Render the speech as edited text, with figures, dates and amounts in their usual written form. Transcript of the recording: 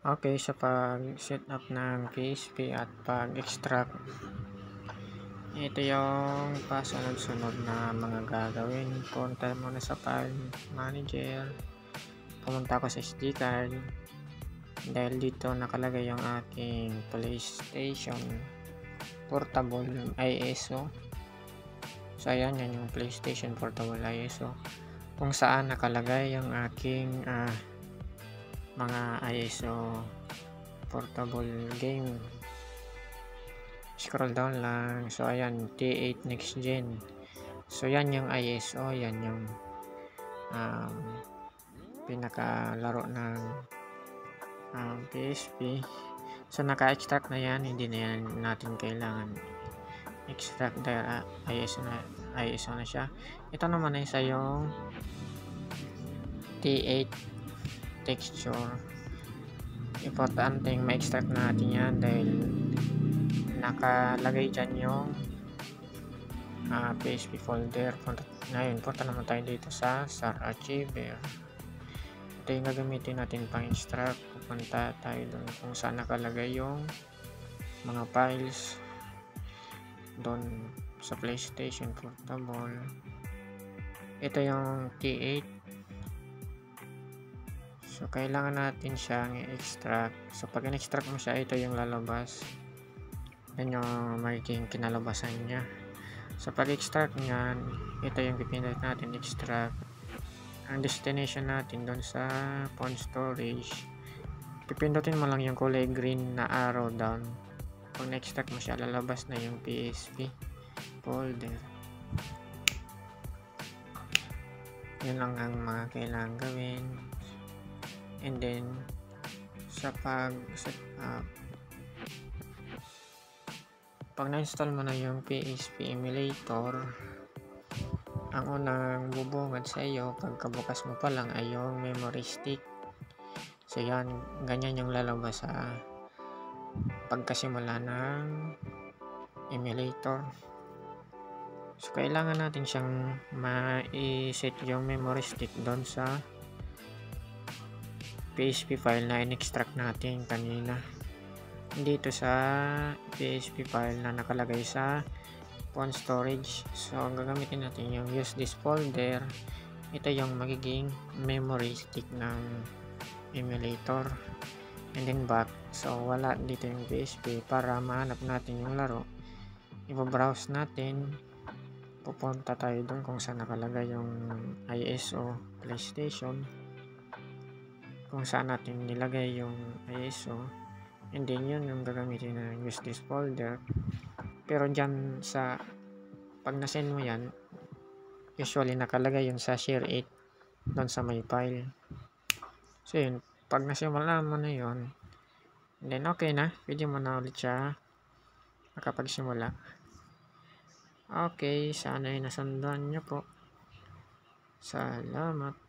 Okay, sa pag-set up ng PHP at pag-extract, ito yung pasunod-sunod na mga gagawin. Punta muna sa file manager, pumunta ako sa SD card, dahil dito nakalagay yung aking PlayStation Portable ISO. So ayan, yan yung PlayStation Portable ISO kung saan nakalagay yung aking mga ISO portable game. Scroll down lang. So ayan, T8 next gen. So yan yung ISO, yan yung pinakalaro ng PSP. So naka-extract na yan, hindi na yan natin kailangan extract dahil ISO na siya. Ito naman ay isa yung T8 texture. Importanteng ma-extract natin yan dahil nakalagay dyan yung PHP folder. Ngayon, punta naman tayo dito sa SAR Archiver. Ito yung gagamitin natin pang extract. Pupunta tayo doon kung saan nakalagay yung mga files doon sa PlayStation Portable. Ito yung T8. So kailangan natin siyang i-extract. So pag in-extract mo siya, ito yung lalabas. Yan yung magiging kinalabasan niya. So pag-extract niyan, ito yung pipindot natin extract. Ang destination natin doon sa phone storage, pipindutin mo lang yung kulay green na arrow down. Kung na-extract mo siya, lalabas na yung PHP folder. Yun lang ang mga kailangan gawin. And then sa pag-set up, pag na-install mo na yung PHP emulator, ang unang bubungad sa iyo pagkabukas mo pa lang ay yung memory stick. So yan, ganyan yung lalabas sa pagkasimula ng emulator. So kailangan natin siyang ma-set yung memory stick doon sa PHP file na in-extract natin kanina. Dito sa PHP file na nakalagay sa phone storage. So ang gagamitin natin yung use this folder. Ito yung magiging memory stick ng emulator. And then back. So wala dito yung PHP. Para mahanap natin yung laro, ibabrowse natin, pupunta tayo dun kung saan nakalagay yung ISO PlayStation, kung saan natin nilagay yung ISO. And then yun yung gagamitin na use this folder. Pero dyan sa pag nasend mo yan, usually nakalagay yun sa share it doon sa my file. So yun, pag nasimula mo na yun, then okay na, pwede mo na ulit siya makapagsimula. Okay, sana ay nasundan nyo po. Salamat.